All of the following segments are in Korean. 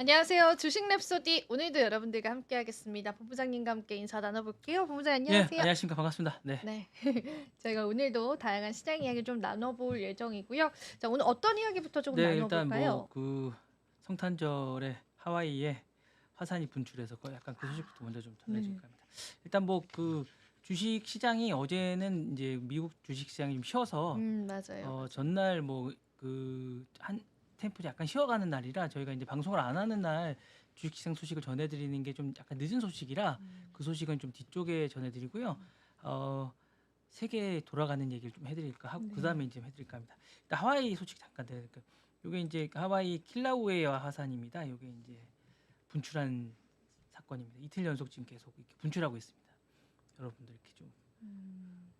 안녕하세요. 주식 랩소디 오늘도 여러분들과 함께하겠습니다. 본부장님과 함께 인사 나눠볼게요. 본부장 예. 안녕하세요. 안녕하십니까. 반갑습니다. 네. 네, 저희가 오늘도 다양한 시장 이야기 좀 나눠볼 예정이고요. 자, 오늘 어떤 이야기부터 조금 네. 일단 나눠볼까요? 성탄절에 하와이에 화산이 분출해서 약간 그 소식부터 먼저 좀 네. 전해드릴까 합니다. 일단 주식 시장이 어제는 이제 미국 주식 시장이 좀 쉬어서 맞아요, 맞아요. 전날 한 템포 약간 쉬어가는 날이라 저희가 이제 방송을 안 하는 날 주식시장 소식을 전해드리는 게 좀 약간 늦은 소식이라 그 소식은 좀 뒤쪽에 전해드리고요. 어, 세계 돌아가는 얘기를 좀 해드릴까 하고 그 네. 다음에 이제 해드릴까 합니다. 일단 하와이 소식 잠깐 드릴게요. 요게 이제 하와이 킬라우에아 화산입니다. 요게 이제 분출한 사건입니다. 이틀 연속 지금 계속 이렇게 분출하고 있습니다. 여러분들 이렇게 좀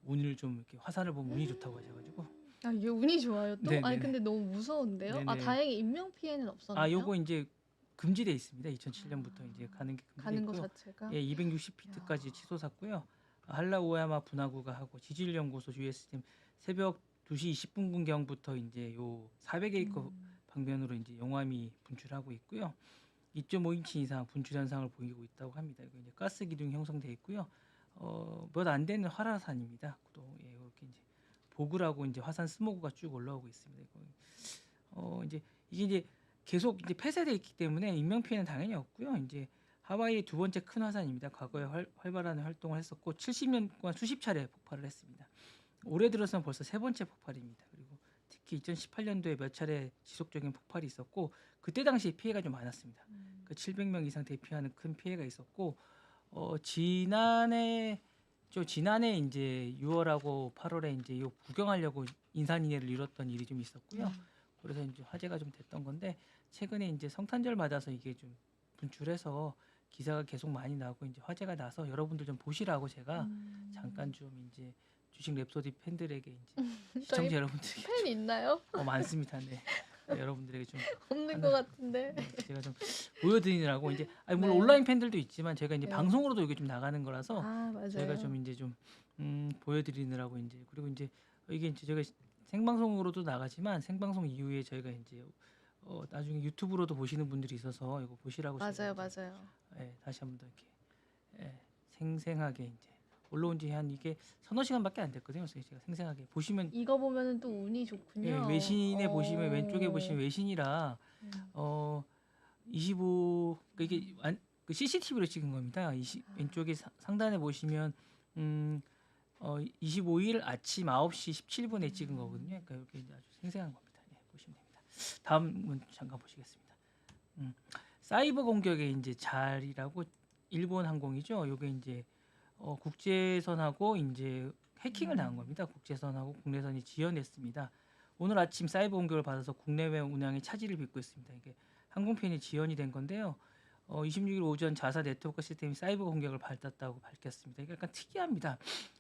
운을 좀 이렇게 화산을 보면 운이 좋다고 하셔가지고 아, 이게 운이 좋아요 또? 아니 네네 근데 너무 무서운데요? 아, 네네 다행히 인명 피해는 없었나요? 요거 이제 금지돼 있습니다. 2007년부터 이제 가는 게 금지돼 가는 거 있고요. 자체가? 예, 야. 260피트까지 치솟았고요. 할라우야마 분화구가 하고 지질연구소 USDM 새벽 2시 20분경부터 이제 요 400에이커 방면으로 이제 용암이 분출하고 있고요. 2.5인치 이상 분출 현상을 보이고 있다고 합니다. 이거 이제 가스 기둥이 형성돼 있고요. 몇 안 되는 활화산입니다. 또 예, 이렇게 이제 보글하고 이제 화산 스모그가 쭉 올라오고 있습니다. 이제 이게 이제 계속 이제 폐쇄돼 있기 때문에 인명 피해는 당연히 없고요. 이제 하와이의 두 번째 큰 화산입니다. 과거에 활발한 활동을 했었고 70년 동안 수십 차례 폭발을 했습니다. 올해 들어서는 벌써 세 번째 폭발입니다. 그리고 특히 2018년도에 몇 차례 지속적인 폭발이 있었고 그때 당시 피해가 좀 많았습니다. 그 700명 이상 대피하는 큰 피해가 있었고 지난해 이제 6월하고 8월에 이제 요 구경하려고 인산인해를 이뤘던 일이 좀 있었고요. 그래서 이제 화제가 좀 됐던 건데 최근에 이제 성탄절 맞아서 이게 좀 분출해서 기사가 계속 많이 나고 이제 화제가 나서 여러분들 좀 보시라고 제가 잠깐 좀 이제 주식 랩소디 팬들에게 이제 저희 시청자 여러분들에게 팬 있나요? 많습니다. 네. 여러분들에게 좀 없는 것 하나 같은데. 제가 좀 보여드리느라고 이제 물론 네. 온라인 팬들도 있지만 제가 이제 네. 방송으로도 이게 좀 나가는 거라서 아, 저희가 맞아요. 좀 이제 좀 보여드리느라고 이제 그리고 이제 이게 이제 저희가 생방송으로도 나가지만 생방송 이후에 저희가 이제 나중에 유튜브로도 보시는 분들이 있어서 이거 보시라고 제가 맞아요, 이제 맞아요. 다시 한번 더 이렇게 생생하게 이제 올라온 지 한 이게 서너 시간밖에 안 됐거든요. 그래서 제가 생생하게 보시면 이거 보면은 또 운이 좋군요. 외신에 보시면 왼쪽에 보시면 외신이라 음. 어 25 이게 그 CCTV로 찍은 겁니다. 왼쪽에 상단에 보시면 25일 아침 9시 17분에 찍은 거거든요. 그러니까 이렇게 이제 아주 생생한 겁니다. 예, 보시면 됩니다. 다음은 잠깐 보시겠습니다. 사이버 공격의 이제 잘이라고 일본 항공이죠. 요게 이제 국제선하고 이제 해킹을 당한 겁니다. 국제선하고 국내선이 지연했습니다. 오늘 아침 사이버 공격을 받아서 국내외 운항에 차질을 빚고 있습니다. 이게 항공편이 지연이 된 건데요. 26일 오전 자사 네트워크 시스템이 사이버 공격을 받았다고 밝혔습니다. 이게 약간 특이합니다.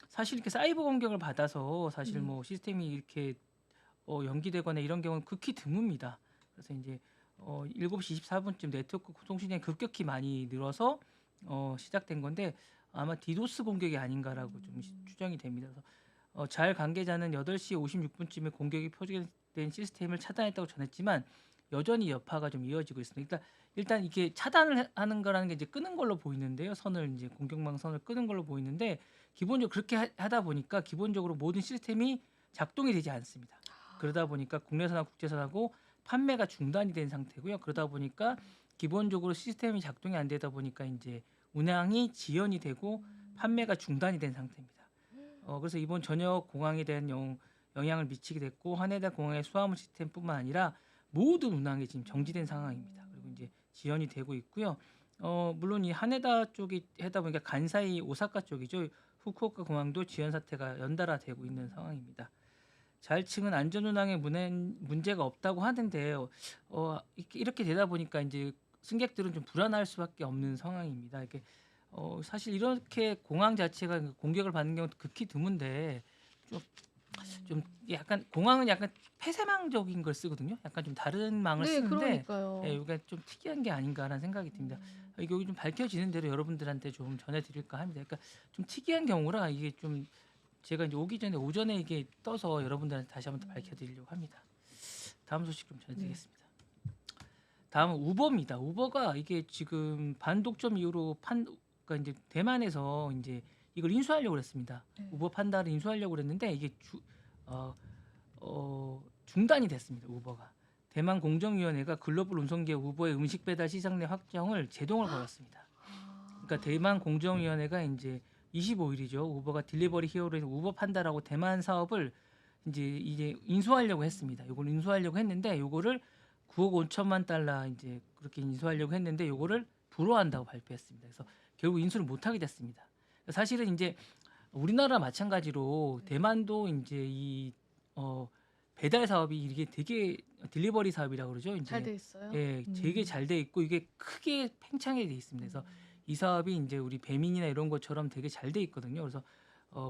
사실 이렇게 사이버 공격을 받아서 사실 뭐 시스템이 이렇게 연기되거나 이런 경우는 극히 드뭅니다. 그래서 이제 7시 24분쯤 네트워크 통신량이 급격히 많이 늘어서 시작된 건데 아마 디도스 공격이 아닌가라고 좀 추정이 됩니다. 그래서 잘 관계자는 8시 56분쯤에 공격이 표적된 시스템을 차단했다고 전했지만 여전히 여파가 좀 이어지고 있습니다. 일단 이게 차단을 하는 거라는 게 이제 끄는 걸로 보이는데요. 선을 이제 공격망 선을 끄는 걸로 보이는데 기본적으로 그렇게 하다 보니까 기본적으로 모든 시스템이 작동이 되지 않습니다. 그러다 보니까 국내선하고 국제선하고 판매가 중단이 된 상태고요. 그러다 보니까 기본적으로 시스템이 작동이 안 되다 보니까 이제 운항이 지연이 되고 판매가 중단이 된 상태입니다. 그래서 이번 저녁 공항에 대한 영향을 미치게 됐고 하네다 공항의 수화물 시스템뿐만 아니라 모든 운항이 지금 정지된 상황입니다. 그리고 이제 지연이 되고 있고요. 물론 이 하네다 쪽이 하다 보니까 간사이 오사카 쪽이죠. 후쿠오카 공항도 지연 사태가 연달아 되고 있는 상황입니다. 자율층은 안전운항에 문제가 없다고 하는데 이렇게 되다 보니까 이제 승객들은 좀 불안할 수밖에 없는 상황입니다. 이게 사실 이렇게 공항 자체가 공격을 받는 경우도 극히 드문데 좀 약간 공항은 약간 폐쇄망적인 걸 쓰거든요. 약간 좀 다른 망을 네, 쓰는데 그러니까요. 이게 좀 특이한 게 아닌가라는 생각이 듭니다. 이게 여기 좀 밝혀지는 대로 여러분들한테 좀 전해드릴까 합니다. 그러니까 좀 특이한 경우라 이게 좀 제가 이제 오기 전에 오전에 이게 떠서 여러분들한테 다시 한번 더 밝혀드리려고 합니다. 다음 소식 좀 네. 전해드리겠습니다. 다음은 우버입니다. 우버가 이게 지금 반독점 이후로 그러니까 이제 대만에서 이제 이걸 인수하려고 했습니다. 네. 우버 판다를 인수하려고 했는데 이게 중단이 됐습니다. 우버가. 대만 공정위원회가 글로벌 운송기업 우버의 음식 배달 시장 내 확정을 제동을 걸었습니다. 그러니까 대만 공정위원회가 이제 25일이죠. 우버가 딜리버리 히어로에서 우버 판다라고 대만 사업을 이제 인수하려고 했습니다. 이걸 인수하려고 했는데 요거를 9억 5천만 달러 이제 그렇게 인수하려고 했는데 요거를 불허한다고 발표했습니다. 그래서 결국 인수를 못 하게 됐습니다. 사실은 이제 우리나라 마찬가지로 대만도 이제 이 배달 사업이 이게 되게 딜리버리 사업이라고 그러죠. 잘 돼 이제 있어요. 예, 되게 잘 돼 있고 이게 크게 팽창해 돼 있습니다. 그래서 이 사업이 이제 우리 배민이나 이런 것처럼 되게 잘 돼 있거든요. 그래서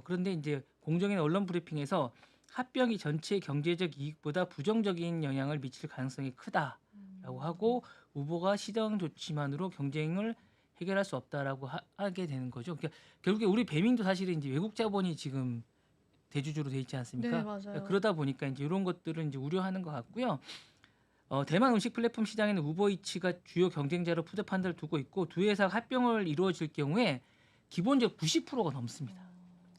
그런데 이제 공정위나 언론 브리핑에서 합병이 전체 경제적 이익보다 부정적인 영향을 미칠 가능성이 크다라고 하고 우버가 시장 조치만으로 경쟁을 해결할 수 없다라고 하게 되는 거죠. 그러니까 결국에 우리 배민도 사실은 이제 외국 자본이 지금 대주주로 돼 있지 않습니까? 네, 맞아요. 그러다 보니까 이제 이런 것들을 이제 우려하는 것 같고요. 대만 음식 플랫폼 시장에는 우버이츠가 주요 경쟁자로 푸드판다를 두고 있고 두 회사가 합병을 이루어질 경우에 기본적으로 90%가 넘습니다.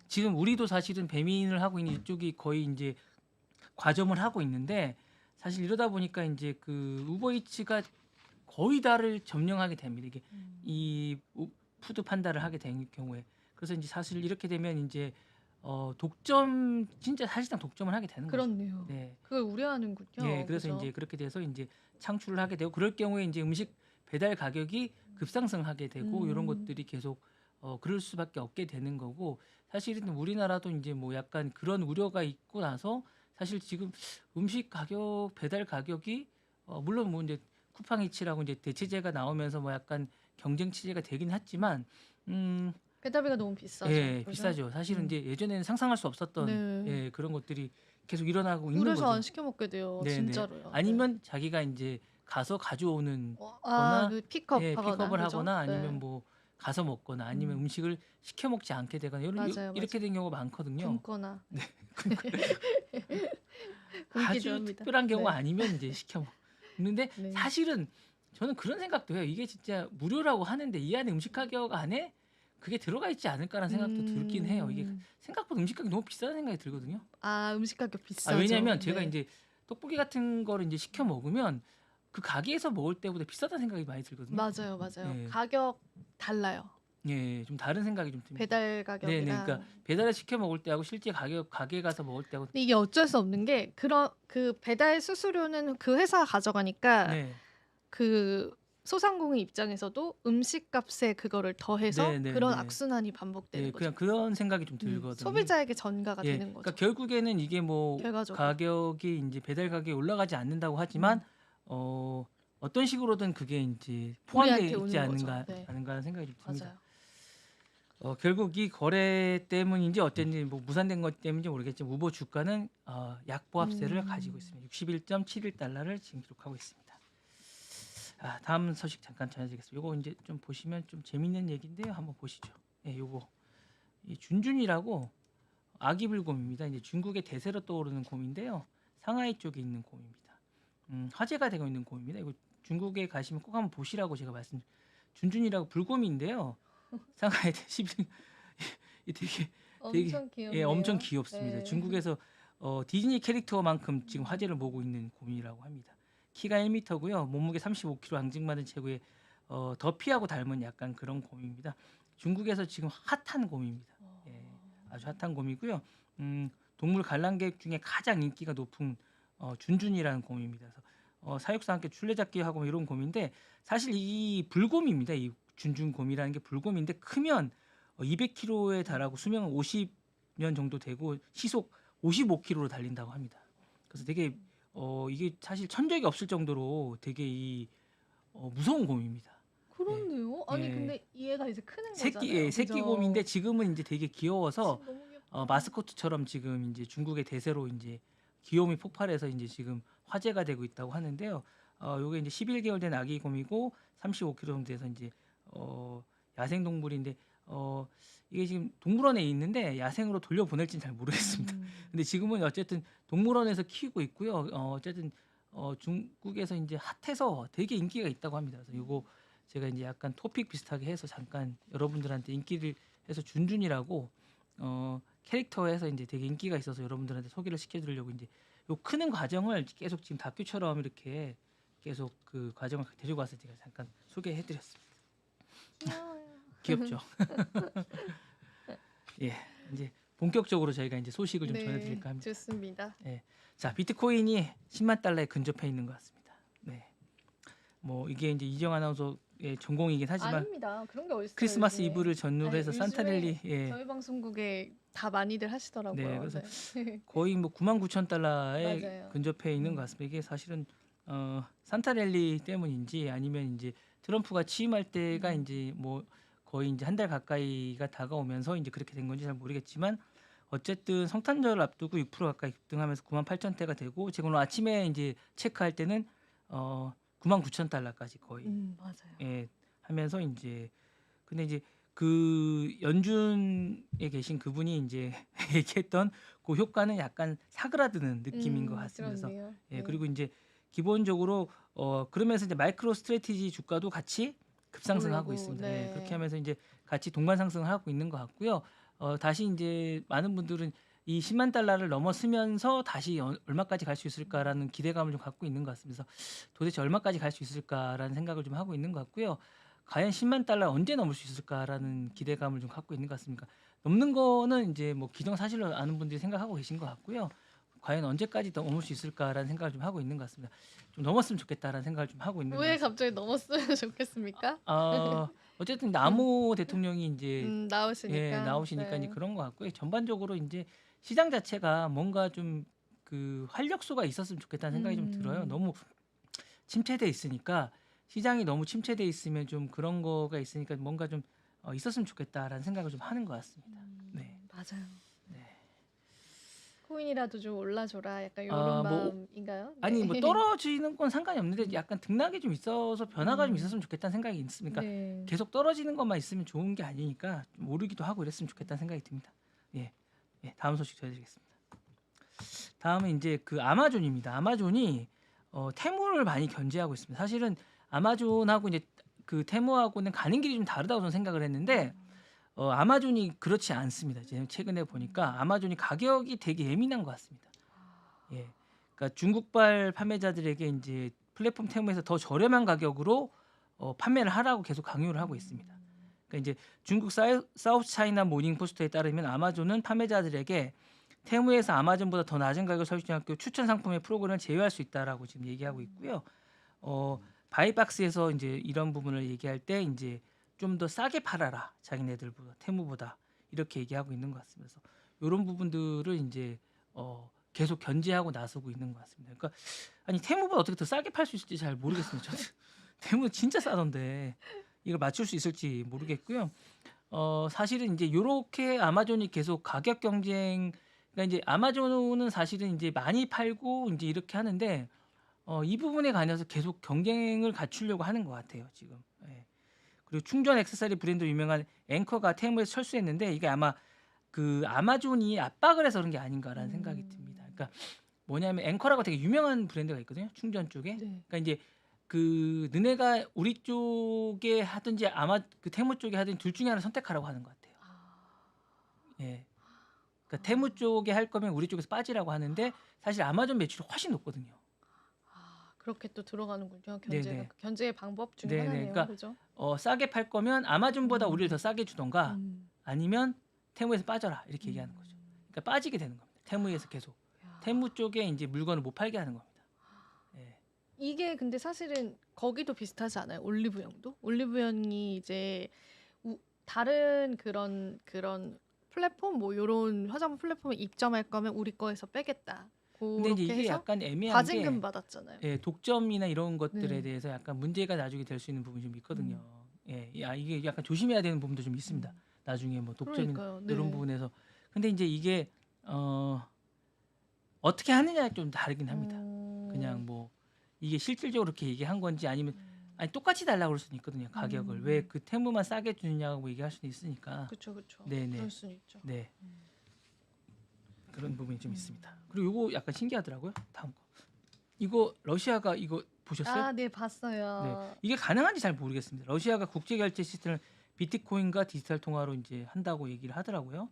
지금 우리도 사실은 배민을 하고 있는 이쪽이 거의 이제 과점을 하고 있는데 사실 이러다 보니까 이제 그 우버이츠가 거의 다를 점령하게 됩니다. 이게 이 푸드 판다를 하게 된 경우에 그래서 이제 사실 이렇게 되면 이제 독점 진짜 사실상 독점을 하게 되는 거죠. 그렇네요. 네. 그걸 우려하는군요. 네, 그래서 그죠? 이제 그렇게 돼서 이제 창출을 하게 되고 그럴 경우에 이제 음식 배달 가격이 급상승하게 되고 이런 것들이 계속 그럴 수밖에 없게 되는 거고 사실은 우리나라도 이제 뭐 약간 그런 우려가 있고 나서 사실 지금 음식 가격 배달 가격이 물론 뭐 이제 쿠팡이츠라고 이제 대체제가 나오면서 뭐 약간 경쟁 체제가 되긴 했지만 배달비가 너무 비싸죠. 예, 그죠? 비싸죠. 사실은 이제 예전에는 상상할 수 없었던 네. 예, 그런 것들이 계속 일어나고 있는 그래서 거죠. 안 시켜 먹게 돼요. 네, 네. 진짜로요. 아니면 자기가 이제 가서 가져오는 거나 그 픽업 예, 하거나 픽업을 그죠? 하거나 아니면 네. 뭐 가서 먹거나 아니면 음식을 시켜 먹지 않게 되거나 맞아요, 이렇게 된 경우가 많거든요. 굶거나 아주 굶기도 합니다. 특별한 경우가 네. 아니면 이제 시켜 먹는데 네. 사실은 저는 그런 생각도 해요. 이게 진짜 무료라고 하는데 이 안에 음식 가격 안에 그게 들어가 있지 않을까라는 생각도 들긴 해요. 이게 생각보다 음식 가격이 너무 비싸다는 생각이 들거든요. 음식 가격 비싸죠. 왜냐하면 제가 네. 이제 떡볶이 같은 거를 이제 시켜 먹으면 그 가게에서 먹을 때보다 비싸다는 생각이 많이 들거든요. 맞아요. 네. 가격 달라요. 예, 좀 다른 생각이 좀 듭니다. 배달 가격이랑. 네, 그러니까 배달을 시켜 먹을 때하고 실제 가게 가서 먹을 때하고 근데 이게 어쩔 수 없는 게 그 배달 수수료는 그 회사가 가져가니까 네, 그 소상공인 입장에서도 음식값에 그거를 더해서 네, 네, 그런 네. 악순환이 반복되는 예, 거죠. 그냥 그런 생각이 좀 들거든요. 소비자에게 전가가 예, 되는 거죠. 그러니까 결국에는 이게 뭐 결과적으로. 가격이 이제 배달 가격이 올라가지 않는다고 하지만 어떤 식으로든 그게 이제 포함되어 우리한테 있지 오는 거죠. 않은가 네. 하는 생각이 좀 듭니다. 맞아요. 결국 이 거래 때문인지 어쩐지 뭐 무산된 것 때문인지 모르겠지만 우버 주가는 약보합세를 가지고 있습니다. 61.71달러를 지금 기록하고 있습니다. 다음 소식 잠깐 전해드리겠습니다. 요거 이제 좀 보시면 좀 재밌는 얘기인데요. 한번 보시죠. 예, 요거 이 준준이라고 아기 불곰입니다. 이제 중국의 대세로 떠오르는 곰인데요. 상하이 쪽에 있는 곰입니다. 화제가 되고 있는 곰입니다. 이거 중국에 가시면 꼭 한번 보시라고 제가 준준이라고 불곰인데요. 상하이 11 되게 엄청 귀엽네요. 예, 엄청 귀엽습니다. 네. 중국에서 디즈니 캐릭터만큼 지금 화제를 모으고 있는 곰이라고 합니다. 키가 1m고요. 몸무게 35kg 앙증맞은 체구에 더피하고 닮은 약간 그런 곰입니다. 중국에서 지금 핫한 곰입니다. 예, 아주 핫한 곰이고요. 동물 관람객 중에 가장 인기가 높은 준준이라는 곰입니다. 그래서 사육사와 함께 술래잡기 하고 이런 곰인데 사실 이 불곰입니다. 이 준준곰이라는 게 불곰인데 크면 200kg에 달하고 수명은 50년 정도 되고 시속 55km로 달린다고 합니다. 그래서 되게 이게 사실 천적이 없을 정도로 되게 무서운 곰입니다. 그렇네요. 아니 예. 근데 얘가 이제 크는 거잖아요. 예, 새끼 그죠? 곰인데 지금은 이제 되게 귀여워서 너무 귀엽다. 마스코트처럼 지금 이제 중국의 대세로 이제 귀여움이 폭발해서 이제 지금 화제가 되고 있다고 하는데요. 요게 이제 11개월 된 아기 곰이고 35kg 정도 돼서 이제 야생 동물인데 이게 지금 동물원에 있는데 야생으로 돌려보낼지는 잘 모르겠습니다. 근데 지금은 어쨌든 동물원에서 키우고 있고요. 어쨌든 중국에서 이제 핫해서 되게 인기가 있다고 합니다. 그래서 요거 제가 이제 약간 토픽 비슷하게 해서 잠깐 여러분들한테 인기를 해서 준준이라고 캐릭터에서 이제 되게 인기가 있어서 여러분들한테 소개를 시켜드리려고 이제 요 크는 과정을 계속 지금 다큐처럼 이렇게 계속 그 과정을 데리고 와서 제가 잠깐 소개해드렸습니다. 귀여워요. 귀엽죠? 예, 이제 본격적으로 저희가 이제 소식을 좀 네, 전해드릴까 합니다. 좋습니다. 예, 자 비트코인이 10만 달러에 근접해 있는 것 같습니다. 네, 뭐 이게 이제 이정 아나운서의 전공이긴 하지만 아닙니다. 그런 게 어딨어요, 크리스마스 요즘에. 이브를 전후로 아니, 해서 요즘에 산타랠리 예, 저희 방송국에 다 많이들 하시더라고요. 네, 그래서 네. 거의 뭐 9만 9천 달러에 맞아요. 근접해 있는 것 같습니다. 이게 사실은 산타랠리 때문인지 아니면 이제 트럼프가 취임할 때가 이제 뭐 거의 이제 한 달 가까이가 다가오면서 이제 그렇게 된 건지 잘 모르겠지만 어쨌든 성탄절 앞두고 6% 가까이 급등하면서 9만 8천 대가 되고 제가 오늘 아침에 이제 체크할 때는 9만 9천 달러까지 거의 맞아요. 예, 하면서 이제 근데 이제 그 연준에 계신 그분이 이제 얘기했던 그 효과는 약간 사그라드는 느낌인 것 같습니다. 그래서 그렇네요. 예, 네. 그리고 이제 기본적으로 그러면서 이제 마이크로 스트래티지 주가도 같이 급상승하고 오르고, 있습니다. 네. 예, 그렇게 하면서 이제 같이 동반 상승을 하고 있는 것 같고요. 다시 이제 많은 분들은 이 10만 달러를 넘어서면서 다시 얼마까지 갈 수 있을까라는 기대감을 좀 갖고 있는 것 같습니다. 그래서 도대체 얼마까지 갈 수 있을까라는 생각을 좀 하고 있는 것 같고요. 과연 10만 달러 언제 넘을 수 있을까라는 기대감을 좀 갖고 있는 것 같습니다. 넘는 거는 이제 뭐 기정사실로 아는 분들이 생각하고 계신 것 같고요. 과연 언제까지 넘을 수 있을까라는 생각을 좀 하고 있는 것 같습니다. 좀 넘었으면 좋겠다라는 생각을 좀 하고 있는 것 왜 같습니다. 갑자기 넘었으면 좋겠습니까? 어쨌든 나무 대통령이 이제 나오시니까. 나오시니까 이제 네. 그런 것 같고요. 전반적으로 이제 시장 자체가 뭔가 좀 그 활력소가 있었으면 좋겠다는 생각이 좀 들어요. 너무 침체돼 있으니까 시장이 너무 침체돼 있으면 좀 그런 거가 있으니까 뭔가 좀 있었으면 좋겠다라는 생각을 좀 하는 것 같습니다. 네. 맞아요. 네. 코인이라도 좀 올라줘라. 약간 이런 뭐 마음인가요? 아니 뭐 네. 떨어지는 건 상관이 없는데 약간 등락이 좀 있어서 변화가 좀 있었으면 좋겠다는 생각이 있습니다. 네. 계속 떨어지는 것만 있으면 좋은 게 아니니까 좀 오르기도 하고 이랬으면 좋겠다는 생각이 듭니다. 예. 예, 다음 소식 전해드리겠습니다. 다음은 이제 그 아마존입니다. 아마존이 테무를 많이 견제하고 있습니다. 사실은 아마존하고 이제 그 테무하고는 가는 길이 좀 다르다고 저는 생각을 했는데 아마존이 그렇지 않습니다. 제가 최근에 보니까 아마존이 가격이 되게 예민한 것 같습니다. 예. 그러니까 중국발 판매자들에게 이제 플랫폼 테무에서 더 저렴한 가격으로 판매를 하라고 계속 강요를 하고 있습니다. 그러니까 이제 중국 사우스 차이나 모닝 포스트에 따르면 아마존은 판매자들에게 테무에서 아마존보다 더 낮은 가격을 설정할 경우 추천 상품의 프로그램을 제외할 수 있다라고 지금 얘기하고 있고요. 바이박스에서 이제 이런 부분을 얘기할 때 이제 좀 더 싸게 팔아라 자기네들보다 테무보다 이렇게 얘기하고 있는 것 같습니다. 그래서 이런 부분들을 이제 계속 견제하고 나서고 있는 것 같습니다. 그러니까 아니 테무보다 어떻게 더 싸게 팔 수 있을지 잘 모르겠습니다. 저는 테무 진짜 싸던데 이걸 맞출 수 있을지 모르겠고요. 사실은 이제 요렇게 아마존이 계속 가격 경쟁 그러니까 이제 아마존은 사실은 이제 많이 팔고 이제 이렇게 하는데 이 부분에 관해서 계속 경쟁을 갖추려고 하는 것 같아요 지금. 예. 그리고 충전 액세서리 브랜드로 유명한 앵커가 테무에서 철수했는데 이게 아마 그 아마존이 압박을 해서 그런 게 아닌가라는 생각이 듭니다. 그러니까 뭐냐면 앵커라고 되게 유명한 브랜드가 있거든요 충전 쪽에. 네. 그러니까 이제 그 너네가 우리 쪽에 하든지 아마 그 테무 쪽에 하든지 둘 중에 하나 선택하라고 하는 것 같아요. 예. 그러니까 테무 쪽에 할 거면 우리 쪽에서 빠지라고 하는데 사실 아마존 매출이 훨씬 높거든요. 그렇게 또 들어가는군요. 견제가 네네. 견제의 방법 중에 네네. 하나네요. 그러니까 그죠? 싸게 팔 거면 아마존보다 우리를 더 싸게 주던가 음. 아니면 테무에서 빠져라 이렇게 얘기하는 거죠. 그러니까 빠지게 되는 겁니다. 테무에서 계속 야. 테무 쪽에 이제 물건을 못 팔게 하는 겁니다. 예. 이게 근데 사실은 거기도 비슷하지 않아요? 올리브영도? 올리브영이 이제 다른 그런 플랫폼 뭐 요런 화장품 플랫폼에 입점할 거면 우리 거에서 빼겠다. 근데 이제 그렇게 이게 해서 약간 애매한 과징금 게 받았잖아요. 예, 독점이나 이런 것들에 네. 대해서 약간 문제가 나중에 될 수 있는 부분이 좀 있거든요. 예, 이게 약간 조심해야 되는 부분도 좀 있습니다. 나중에 뭐 독점이나 그러니까요. 이런 네. 부분에서 근데 이제 이게 어떻게 하느냐에 좀 다르긴 합니다. 그냥 뭐 이게 실질적으로 그렇게 얘기한 건지 아니면 아니 똑같이 달라고 그럴 수도 있거든요. 가격을 왜 그 테무만 싸게 주느냐고 얘기할 수도 있으니까. 그쵸, 그쵸. 네네. 그럴 수는 있죠. 네. 그런 부분이 좀 있습니다. 그리고 요거 약간 신기하더라고요. 다음 거. 이거 러시아가 이거 보셨어요? 아, 네, 네. 봤어요. 이게 가능한지 잘 모르겠습니다. 러시아가 국제 결제 시스템을 비트코인과 디지털 통화로 이제 한다고 얘기를 하더라고요.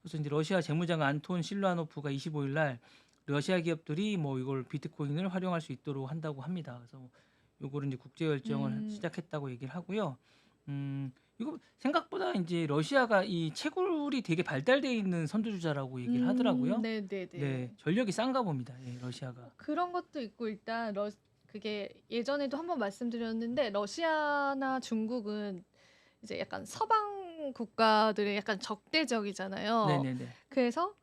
그래서 이제 러시아 재무장관 안톤 실루아노프가 25일 날 러시아 기업들이 뭐 이걸 비트코인을 활용할 수 있도록 한다고 합니다. 그래서 요거를 이제 국제 결정을 음, 시작했다고 얘기를 하고요. 이거 생각보다 이제 러시아가 이 채굴이 되게 발달돼 있는 선두주자라고 얘기를 하더라고요. 네, 네, 네. 네, 전력이 싼가 봅니다. 예, 러시아가. 그런 것도 있고 일단 그게 예전에도 한번 말씀드렸는데 러시아나 중국은 이제 약간 서방 국가들의 약간 적대적이잖아요. 네네네. 그래서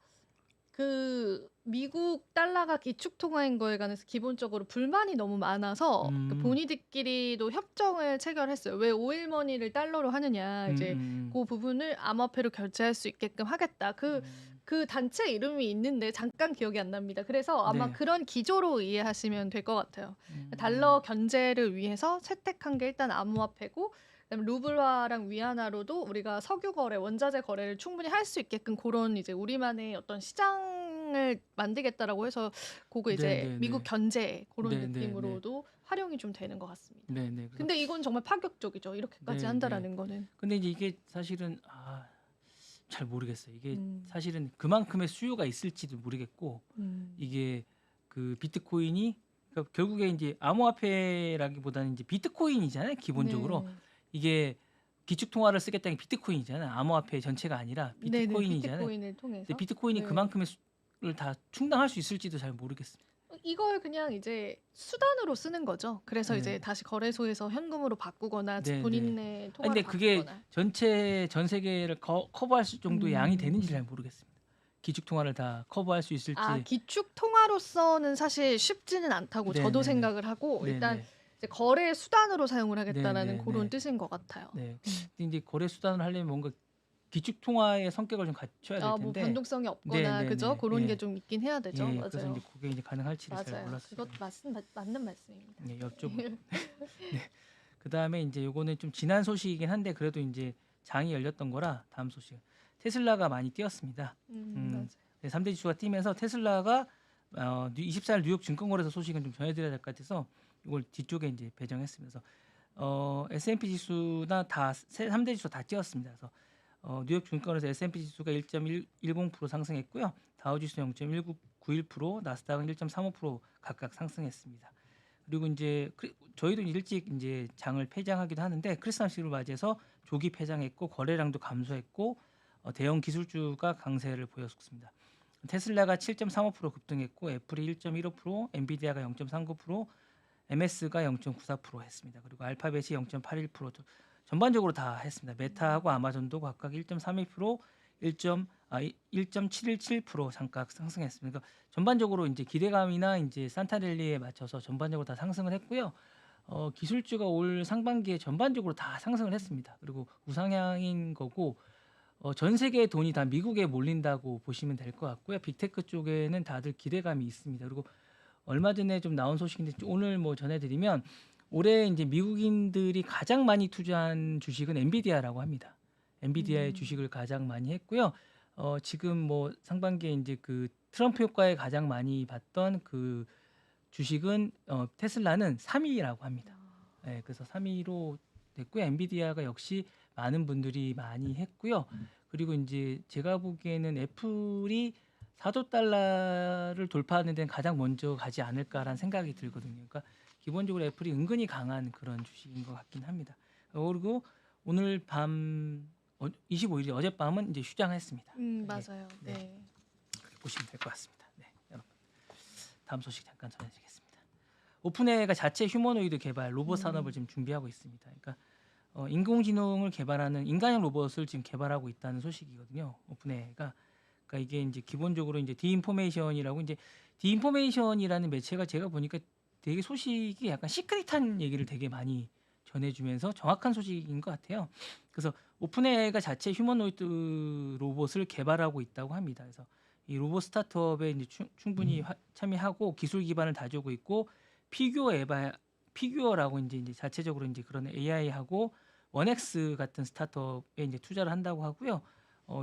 그 미국 달러가 기축 통화인 거에 관해서 기본적으로 불만이 너무 많아서 그 음, 본인들끼리도 협정을 체결했어요. 왜 오일머니를 달러로 하느냐. 음, 이제 음, 그 부분을 암호화폐로 결제할 수 있게끔 하겠다. 그 단체 이름이 있는데 잠깐 기억이 안 납니다. 그래서 아마 네. 그런 기조로 이해하시면 될 것 같아요. 음, 달러 견제를 위해서 채택한 게 일단 암호화폐고, 그다음에 루블화랑 위안화로도 우리가 석유 거래, 원자재 거래를 충분히 할 수 있게끔 그런 이제 우리만의 어떤 시장을 만들겠다라고 해서 그거 이제 미국 네네네. 견제 그런 네네네. 느낌으로도 활용이 좀 되는 것 같습니다. 네네. 그래서 근데 이건 정말 파격적이죠. 이렇게까지 네네. 한다라는 거는. 근데 이제 이게 사실은 잘 모르겠어요. 이게 음, 사실은 그만큼의 수요가 있을지도 모르겠고 음. 이게 그 비트코인이 그러니까 결국에 이제 암호화폐라기보다는 이제 비트코인이잖아요. 기본적으로 네. 이게 기축 통화를 쓰겠다는 게 비트코인이잖아요. 암호화폐 전체가 아니라 네네. 비트코인이잖아요. 비트코인을 근데 통해서. 비트코인이 네. 그만큼의 수를 다 충당할 수 있을지도 잘 모르겠습니다. 이걸 그냥 이제 수단으로 쓰는 거죠. 그래서 이제 네. 다시 거래소에서 현금으로 바꾸거나 네네. 본인의 아니 통화로 근데 그게 바꾸거나. 전체 전 세계를 커버할 수 정도의 양이 되는지 잘 음. 모르겠습니다. 기축 통화를 다 커버할 수 아, 있을지. 기축 통화로서는 사실 쉽지는 않다고 저도 네네네. 생각을 하고 일단 네네. 이제 거래 수단으로 사용을 하겠다라는 그런 네네네. 뜻인 것 같아요. 네. 음. 근데 이제 거래 수단을 하려면 뭔가 기축 통화의 성격을 좀 갖춰야 될 뭐 텐데. 변동성이 없거나 그죠? 네네네. 그런 게 예. 좀 있긴 해야 되죠. 예. 그래서 이제 맞아요. 그게 이제 가능할지를 잘 맞아요. 몰라서 제가 그것 맞는 말씀입니다. 예, 여쭤보고. 네. 그다음에 이제 요거는 좀 지난 소식이긴 한데 그래도 이제 장이 열렸던 거라 다음 소식. 테슬라가 많이 뛰었습니다. 맞아요. 네, 3대 지수가 뛰면서 테슬라가 24일 뉴욕 증권거래소 소식은 좀 전해드려야 될 것 같아서 이걸 뒤쪽에 이제 배정했으면서 S&P 지수나 다 3대 지수 다 뛰었습니다. 그래서 뉴욕 증권거래소 S&P 지수가 1.10% 상승했고요. 다우 지수 0.1991%, 나스닥은 1.35% 각각 상승했습니다. 그리고 이제 저희도 일찍 이제 장을 폐장하기도 하는데 크리스마스를 맞이해서 조기 폐장했고 거래량도 감소했고 대형 기술주가 강세를 보였습니다. 테슬라가 7.35% 급등했고 애플이 1.15%, 엔비디아가 0.39%, MS가 0.94% 했습니다. 그리고 알파벳이 0.81% 전반적으로 다 했습니다. 메타하고 아마존도 각각 1.32%, 1.717% 잠깐 상승했습니다. 그러니까 전반적으로 이제 기대감이나 이제 산타랠리에 맞춰서 전반적으로 다 상승을 했고요. 기술주가 올 상반기에 전반적으로 다 상승을 했습니다. 그리고 우상향인 거고 전 세계의 돈이 다 미국에 몰린다고 보시면 될 것 같고요. 빅테크 쪽에는 다들 기대감이 있습니다. 그리고 얼마 전에 좀 나온 소식인데 오늘 뭐 전해드리면 올해 이제 미국인들이 가장 많이 투자한 주식은 엔비디아라고 합니다. 엔비디아의 음. 주식을 가장 많이 했고요. 지금 뭐 상반기에 이제 그 트럼프 효과에 가장 많이 봤던 그 주식은 테슬라는 3위라고 합니다. 네, 그래서 3위로 됐고요. 엔비디아가 역시 많은 분들이 많이 했고요. 그리고 이제 제가 보기에는 애플이 4조 달러를 돌파하는 데는 가장 먼저 가지 않을까라는 생각이 들거든요. 그러니까 기본적으로 애플이 은근히 강한 그런 주식인 것 같긴 합니다. 그리고 오늘 밤 25일이 어젯밤은 이제 휴장했습니다. 예, 맞아요. 네, 네. 그렇게 보시면 될 것 같습니다. 네, 여러분 다음 소식 잠깐 전해드리겠습니다. 오픈AI가 자체 휴머노이드 개발 로봇 산업을 음. 지금 준비하고 있습니다. 그러니까 인공지능을 개발하는 인간형 로봇을 지금 개발하고 있다는 소식이거든요. 오픈AI가 그러니까 이게 이제 기본적으로 이제 디인포메이션이라고 이제 디인포메이션이라는 매체가 제가 보니까 되게 소식이 약간 시크릿한 얘기를 되게 많이 전해주면서 정확한 소식인 것 같아요. 그래서 오픈AI가 자체 휴머노이드 로봇을 개발하고 있다고 합니다. 그래서 이 로봇 스타트업에 이제 충분히 참여하고 기술 기반을 다지고 있고 피규어라고 이제 자체적으로 이제 그런 AI하고 원엑스 같은 스타트업에 이제 투자를 한다고 하고요.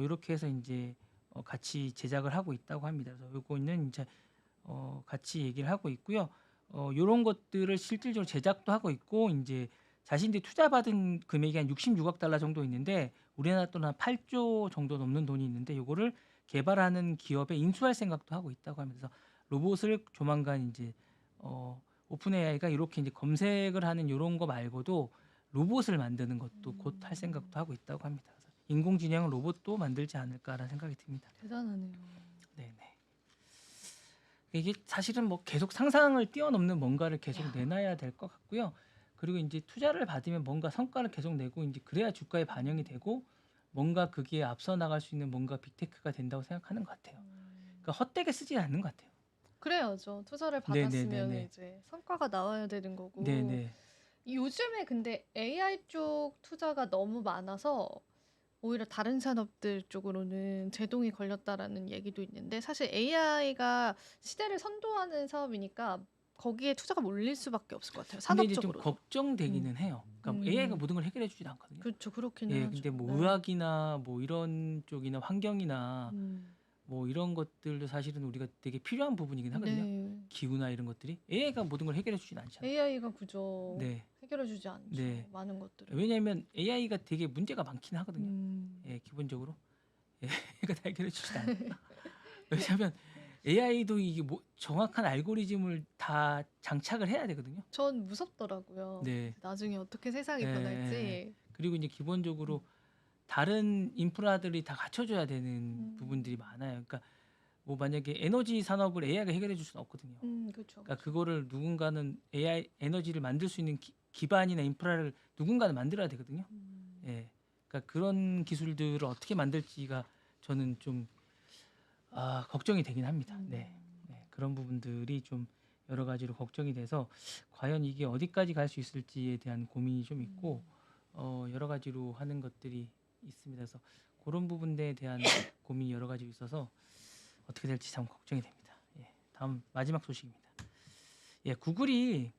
이렇게 해서 이제 같이 제작을 하고 있다고 합니다. 그래서 요거는 이제 같이 얘기를 하고 있고요. 요런 것들을 실질적으로 제작도 하고 있고 인제 자신들이 투자받은 금액이 한 66억 달러 정도 있는데 우리나라 돈은 한 8조 정도 넘는 돈이 있는데 요거를 개발하는 기업에 인수할 생각도 하고 있다고 하면서 로봇을 조만간 인제 오픈 AI가 이렇게 인제 검색을 하는 요런 거 말고도 로봇을 만드는 것도 곧 할 생각도 하고 있다고 합니다. 그래서 '인공지능 로봇도 만들지 않을까.'라는 생각이 듭니다. 대단하네요. 네네. 이게 사실은 뭐 계속 상상을 뛰어넘는 뭔가를 계속 야. 내놔야 될 것 같고요. 그리고 인제 투자를 받으면 뭔가 성과를 계속 내고 인제 그래야 주가에 반영이 되고 뭔가 거기에 앞서 나갈 수 있는 뭔가 빅테크가 된다고 생각하는 것 같아요. 그러니까 헛되게 쓰지 않는 것 같아요. 그래야죠. 투자를 받았으면 네네네네. 이제 성과가 나와야 되는 거고. 네네. 요즘에 근데 AI 쪽 투자가 너무 많아서 오히려 다른 산업들 쪽으로는 제동이 걸렸다라는 얘기도 있는데 사실 AI가 시대를 선도하는 사업이니까 거기에 투자가 몰릴 수밖에 없을 것 같아요. 근데 이제 좀 산업적으로도. 음. 걱정되기는 해요. 그러니까 AI가 음. 모든 걸 해결해 주진 않거든요. 그렇죠. 그렇기는 예. 하죠. 근데 뭐 네. 의학이나 뭐 이런 쪽이나 환경이나 음. 뭐 이런 것들도 사실은 우리가 되게 필요한 부분이긴 하거든요. 네. 기후나 이런 것들이 AI가 모든 걸 해결해 주진 않잖아요. AI가 그저 네. 해결해 주지 않죠. 네. 많은 것들을. 왜냐하면 AI가 되게 문제가 많긴 하거든요. 음. 예, 기본적으로. 예, AI가 다 해결해 주지도 않아요. 왜냐하면 AI도 이게 뭐 정확한 알고리즘을 다 장착을 해야 되거든요. 전 무섭더라고요. 네. 나중에 어떻게 세상이 예, 예, 예. 변할지. 그리고 이제 기본적으로 다른 인프라들이 다 갖춰줘야 되는 부분들이 많아요. 그러니까 뭐 만약에 에너지 산업을 AI가 해결해 줄 수는 없거든요. 그렇죠. 그러니까 그거를 누군가는 AI 에너지를 만들 수 있는 기반이나 인프라를 누군가는 만들어야 되거든요. 예. 그러니까 그런 기술들을 어떻게 만들지가 저는 좀 걱정이 되긴 합니다. 네. 네. 그런 부분들이 좀 여러 가지로 걱정이 돼서 과연 이게 어디까지 갈 수 있을지에 대한 고민이 좀 있고 여러 가지로 하는 것들이 있습니다. 그래서 그런 부분에 대한 고민이 여러 가지 있어서 어떻게 될지 참 걱정이 됩니다. 예. 다음 마지막 소식입니다. 예, 구글이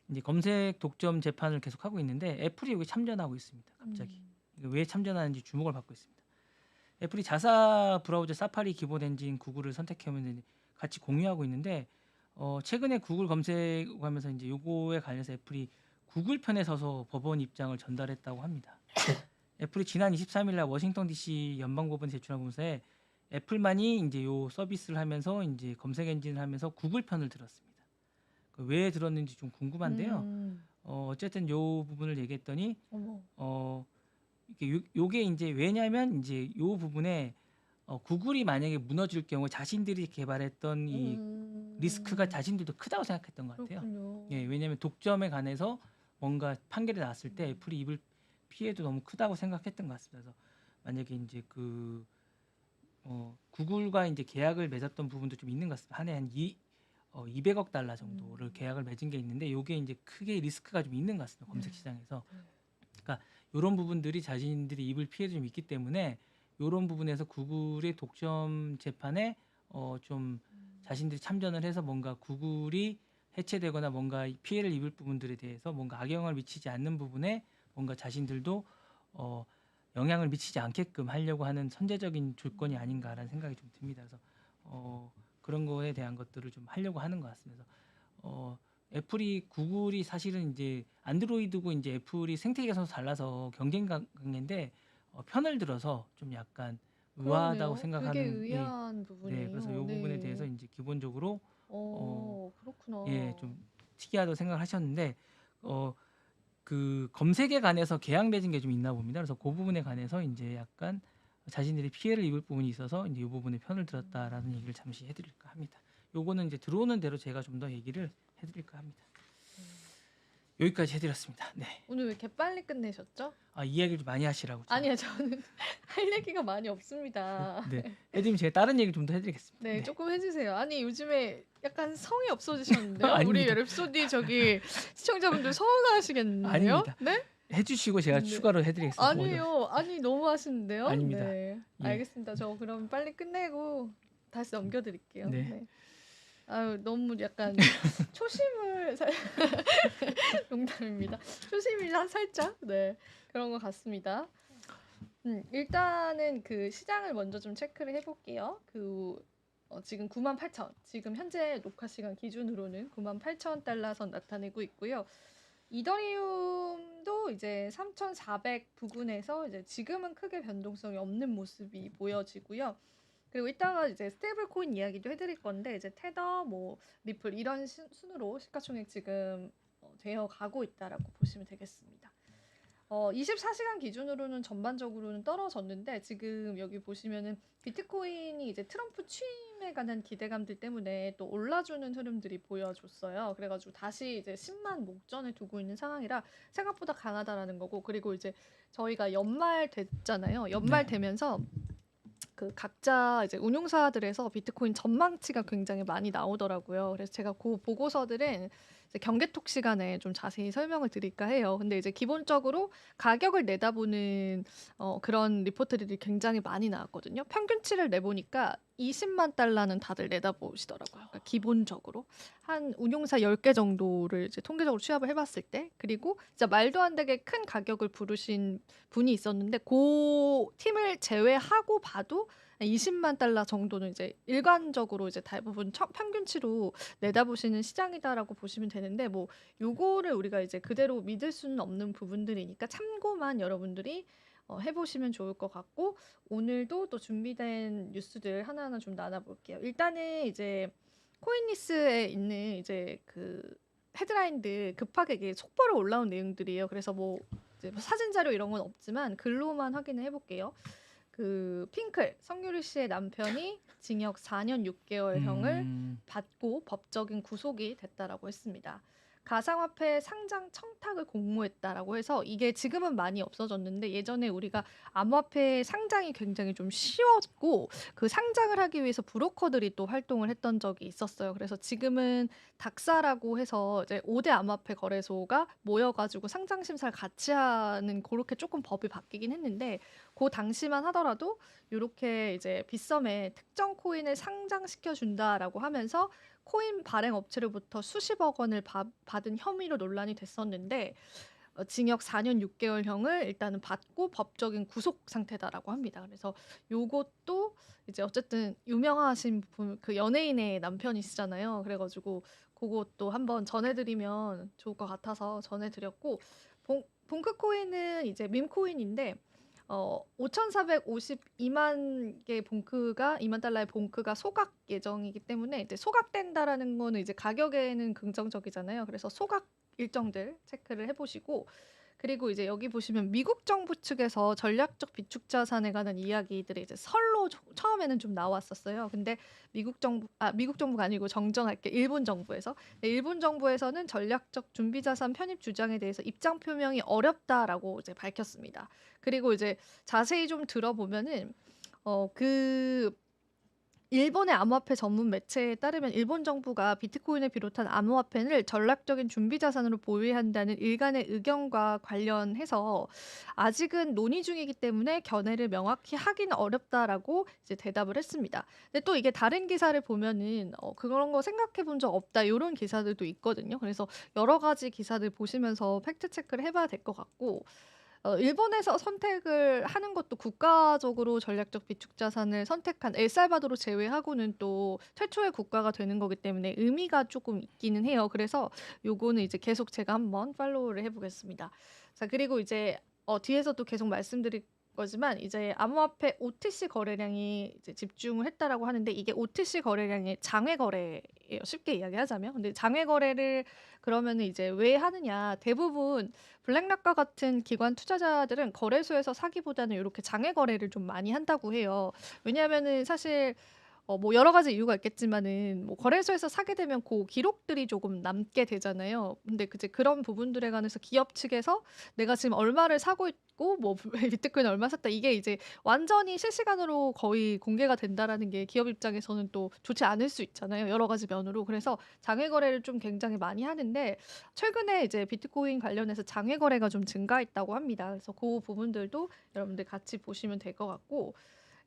이제 검색 독점 재판을 계속하고 있는데 애플이 여기 참전하고 있습니다. 갑자기. 이게 왜 참전하는지 주목을 받고 있습니다. 애플이 자사 브라우저 사파리 기본 엔진 구글을 선택하면 같이 공유하고 있는데 최근에 구글 검색하면서 이제 요거에 관련해서 애플이 구글 편에 서서 법원 입장을 전달했다고 합니다. 애플이 지난 23일 날 워싱턴 DC 연방법원에 제출한 문서에 애플만이 이제 요 서비스를 하면서 이제 검색 엔진을 하면서 구글 편을 들었습니다. 왜 들었는지 좀 궁금한데요. 어쨌든 요 부분을 얘기했더니 어머. 이게 요게 이제 왜냐하면 이제 요 부분에 구글이 만약에 무너질 경우 자신들이 개발했던 이 리스크가 자신들도 크다고 생각했던 것 같아요. 그렇군요. 예, 왜냐하면 독점에 관해서 뭔가 판결이 나왔을 때 애플이 입을 피해도 너무 크다고 생각했던 것 같습니다. 그래서 만약에 이제 구글과 이제 계약을 맺었던 부분도 좀 있는 것 같습니다. 한 해 한 200억 달러 정도를 계약을 맺은 게 있는데 요게 이제 크게 리스크가 좀 있는 것 같습니다. 검색 시장에서. 그러니까 이런 부분들이 자신들이 입을 피해도 좀 있기 때문에 이런 부분에서 구글의 독점 재판에 좀 자신들이 참전을 해서 뭔가 구글이 해체되거나 뭔가 피해를 입을 부분들에 대해서 뭔가 악영향을 미치지 않는 부분에 뭔가 자신들도 영향을 미치지 않게끔 하려고 하는 선제적인 조건이 아닌가라는 생각이 좀 듭니다. 그래서 그런 거에 대한 것들을 좀 하려고 하는 것 같습니다. 그래서 애플이 구글이 사실은 이제 안드로이드고 이제 애플이 생태계가 서로 달라서 경쟁 관계인데 편을 들어서 좀 약간 의아하다고 그러네요. 되게 생각하는 의아한 네, 부분이에요. 그래서 이 부분에 대해서 네. 이제 기본적으로 그렇구나. 예, 좀 특이하다고 생각을 하셨는데 그 검색에 관해서 계약 맺은 게 좀 있나 봅니다. 그래서 그 부분에 관해서 이제 약간 자신들이 피해를 입을 부분이 있어서 이제 이 부분에 편을 들었다라는 얘기를 잠시 해드릴까 합니다. 요거는 이제 들어오는 대로 제가 좀 더 얘기를 해드릴까 합니다. 여기까지 해드렸습니다. 네. 오늘 왜 이렇게 빨리 끝내셨죠? 이 이야기를 좀 많이 하시라고. 제가. 아니요, 저는 할 얘기가 많이 없습니다. 네. 해드리면 제가 다른 얘기 좀 더 해드리겠습니다. 네, 조금 해주세요. 아니, 요즘에 약간 성이 없어지셨는데요? 우리 아닙니다. 랩소디 저기 시청자분들 서운하시겠는데요? 아닙니다. 네? 해주시고 제가 네. 추가로 해드리겠습니다. 아니요, 아니 너무 하시는데요? 아닙니다. 네, 예. 알겠습니다. 저 그럼 빨리 끝내고 다시 넘겨드릴게요. 네. 네. 아유, 너무 약간 초심을 농담입니다. 초심이 살짝 네 그런 것 같습니다. 일단은 그 시장을 먼저 좀 체크를 해볼게요. 그 지금 98,000 지금 현재 녹화 시간 기준으로는 98,000달러 선 나타내고 있고요. 이더리움도 이제 3,400 부근에서 이제 지금은 크게 변동성이 없는 모습이 보여지고요. 그리고 이따가 이제 스테이블 코인 이야기도 해드릴 건데 이제 테더, 뭐 리플 이런 순으로 시가총액 지금 되어 가고 있다라고 보시면 되겠습니다. 24시간 기준으로는 전반적으로는 떨어졌는데 지금 여기 보시면은 비트코인이 이제 트럼프 취임에 관한 기대감들 때문에 또 올라주는 흐름들이 보여줬어요. 그래가지고 다시 이제 10만 목전에 두고 있는 상황이라 생각보다 강하다라는 거고, 그리고 이제 저희가 연말 됐잖아요. 연말 네. 되면서 그 각자 이제 운용사들에서 비트코인 전망치가 굉장히 많이 나오더라고요. 그래서 제가 그 보고서들은 이제 경계톡 시간에 좀 자세히 설명을 드릴까 해요. 근데 이제 기본적으로 가격을 내다보는 그런 리포트들이 굉장히 많이 나왔거든요. 평균치를 내보니까 20만 달러는 다들 내다보시더라고요. 그러니까 기본적으로 한 운용사 10개 정도를 이제 통계적으로 취합을 해봤을 때, 그리고 진짜 말도 안 되게 큰 가격을 부르신 분이 있었는데 그 팀을 제외하고 봐도 20만 달러 정도는 이제 일관적으로 이제 대부분 평균치로 내다보시는 시장이다라고 보시면 되는데, 뭐 요거를 우리가 이제 그대로 믿을 수는 없는 부분들이니까 참고만 여러분들이 해보시면 좋을 것 같고, 오늘도 또 준비된 뉴스들 하나하나 좀 나눠볼게요. 일단은 이제 코인리스에 있는 이제 그 헤드라인들 급하게 이게 속보로 올라온 내용들이에요. 그래서 뭐 이제 뭐 사진 자료 이런 건 없지만 글로만 확인을 해볼게요. 그 핑클 성유리 씨의 남편이 징역 4년 6개월형을 받고 법적인 구속이 됐다라고 했습니다. 가상화폐 상장 청탁을 공모했다라고 해서 이게 지금은 많이 없어졌는데 예전에 우리가 암호화폐 상장이 굉장히 좀 쉬웠고 그 상장을 하기 위해서 브로커들이 또 활동을 했던 적이 있었어요. 그래서 지금은 닥사라고 해서 이제 5대 암호화폐 거래소가 모여가지고 상장 심사를 같이 하는 그렇게 조금 법이 바뀌긴 했는데 그 당시만 하더라도 이렇게 이제 빗썸에 특정 코인을 상장시켜 준다라고 하면서 코인 발행 업체로부터 수십억 원을 받은 혐의로 논란이 됐었는데 징역 4년 6개월형을 일단은 받고 법적인 구속 상태다라고 합니다. 그래서 요것도 이제 어쨌든 유명하신 분, 그 연예인의 남편이시잖아요. 그래가지고 그것도 한번 전해드리면 좋을 것 같아서 전해드렸고, 봉크 코인은 이제 밈 코인인데 5,452만 개 봉크가 2만 달러의 봉크가 소각 예정이기 때문에 이제 소각된다라는 거는 이제 가격에는 긍정적이잖아요. 그래서 소각 일정들 체크를 해보시고, 그리고 이제 여기 보시면 미국 정부 측에서 전략적 비축 자산에 관한 이야기들이 이제 설로 처음에는 좀 나왔었어요. 근데 미국 정부가 아니고 정정할게, 일본 정부에서. 네, 일본 정부에서는 전략적 준비 자산 편입 주장에 대해서 입장 표명이 어렵다라고 이제 밝혔습니다. 그리고 이제 자세히 좀 들어보면은 그 일본의 암호화폐 전문 매체에 따르면 일본 정부가 비트코인을 비롯한 암호화폐를 전략적인 준비 자산으로 보유해야 한다는 일간의 의견과 관련해서 아직은 논의 중이기 때문에 견해를 명확히 하기는 어렵다라고 이제 대답을 했습니다. 근데 또 이게 다른 기사를 보면은 그런 거 생각해 본 적 없다 이런 기사들도 있거든요. 그래서 여러 가지 기사들 보시면서 팩트 체크를 해봐야 될 것 같고, 일본에서 선택을 하는 것도 국가적으로 전략적 비축 자산을 선택한 엘살바도르 제외하고는 또 최초의 국가가 되는 거기 때문에 의미가 조금 있기는 해요. 그래서 요거는 이제 계속 제가 한번 팔로우를 해보겠습니다. 자, 그리고 이제 뒤에서도 계속 말씀드릴 거지만 이제 암호화폐 OTC 거래량이 이제 집중을 했다라고 하는데 이게 OTC 거래량의 장외 거래예요. 쉽게 이야기하자면. 근데 장외 거래를 그러면은 이제 왜 하느냐? 대부분 블랙락과 같은 기관 투자자들은 거래소에서 사기보다는 이렇게 장외 거래를 좀 많이 한다고 해요. 왜냐하면은 사실 뭐 여러 가지 이유가 있겠지만은 뭐 거래소에서 사게 되면 그 기록들이 조금 남게 되잖아요. 근데 이제 그런 부분들에 관해서 기업 측에서 내가 지금 얼마를 사고 있고 뭐 비트코인 얼마 샀다 이게 이제 완전히 실시간으로 거의 공개가 된다라는 게 기업 입장에서는 또 좋지 않을 수 있잖아요. 여러 가지 면으로. 그래서 장외 거래를 좀 굉장히 많이 하는데 최근에 이제 비트코인 관련해서 장외 거래가 좀 증가했다고 합니다. 그래서 그 부분들도 여러분들 같이 보시면 될 것 같고,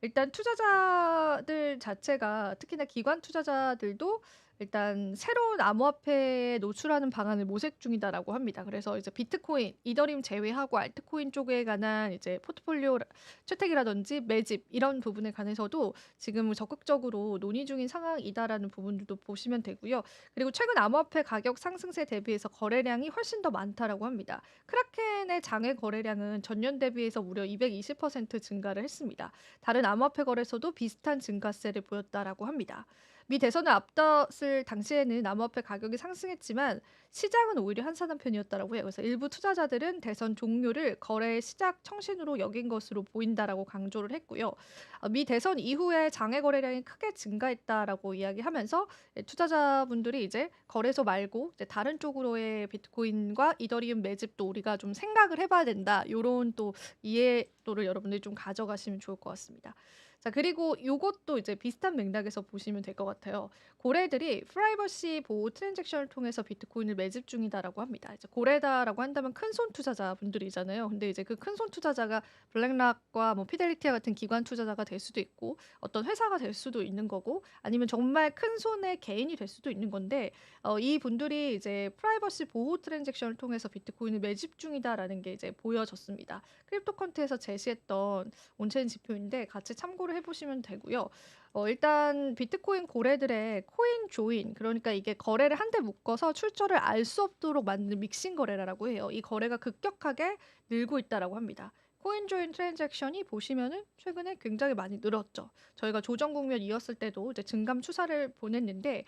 일단 투자자들 자체가 특히나 기관 투자자들도 일단 새로운 암호화폐에 노출하는 방안을 모색 중이다라고 합니다. 그래서 이제 비트코인, 이더리움 제외하고 알트코인 쪽에 관한 이제 포트폴리오 채택이라든지 매집 이런 부분에 관해서도 지금 적극적으로 논의 중인 상황이다라는 부분들도 보시면 되고요. 그리고 최근 암호화폐 가격 상승세 대비해서 거래량이 훨씬 더 많다라고 합니다. 크라켄의 장외 거래량은 전년 대비해서 무려 220% 증가를 했습니다. 다른 암호화폐 거래소도 비슷한 증가세를 보였다라고 합니다. 미 대선을 앞뒀을 당시에는 암호화폐 가격이 상승했지만 시장은 오히려 한산한 편이었다라고 해요. 그래서 일부 투자자들은 대선 종료를 거래의 시작 청신으로 여긴 것으로 보인다라고 강조를 했고요. 미 대선 이후에 장외 거래량이 크게 증가했다라고 이야기하면서 투자자분들이 이제 거래소 말고 이제 다른 쪽으로의 비트코인과 이더리움 매집도 우리가 좀 생각을 해봐야 된다. 요런 또 이해도를 여러분들이 좀 가져가시면 좋을 것 같습니다. 자, 그리고 요것도 이제 비슷한 맥락에서 보시면 될 것 같아요. 고래들이 프라이버시 보호 트랜잭션을 통해서 비트코인을 매집 중이다라고 합니다. 이제 고래다라고 한다면 큰손 투자자분들이잖아요. 근데 이제 그 큰손 투자자가 블랙락과 뭐 피델리티와 같은 기관 투자자가 될 수도 있고 어떤 회사가 될 수도 있는 거고 아니면 정말 큰손의 개인이 될 수도 있는 건데 이 분들이 이제 프라이버시 보호 트랜잭션을 통해서 비트코인을 매집 중이다라는 게 이제 보여졌습니다. 크립토컨트에서 제시했던 온체인 지표인데 같이 참고를 해보시면 되고요. 일단 비트코인 고래들의 코인 조인, 그러니까 이게 거래를 한데 묶어서 출처를 알 수 없도록 만든 믹싱 거래라고 해요. 이 거래가 급격하게 늘고 있다라고 합니다. 코인 조인 트랜잭션이 보시면은 최근에 굉장히 많이 늘었죠. 저희가 조정 국면이었을 때도 이제 증감 추사를 보냈는데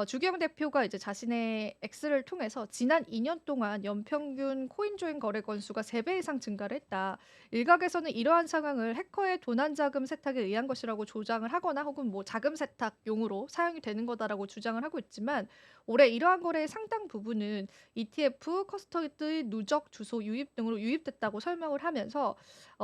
주기영 대표가 이제 자신의 X를 통해서 지난 2년 동안 연평균 코인 조인 거래 건수가 3배 이상 증가를 했다. 일각에서는 이러한 상황을 해커의 도난 자금 세탁에 의한 것이라고 조장을 하거나 혹은 뭐 자금 세탁용으로 사용이 되는 거다라고 주장을 하고 있지만 올해 이러한 거래의 상당 부분은 ETF, 커스터디 누적 주소 유입 등으로 유입됐다고 설명을 하면서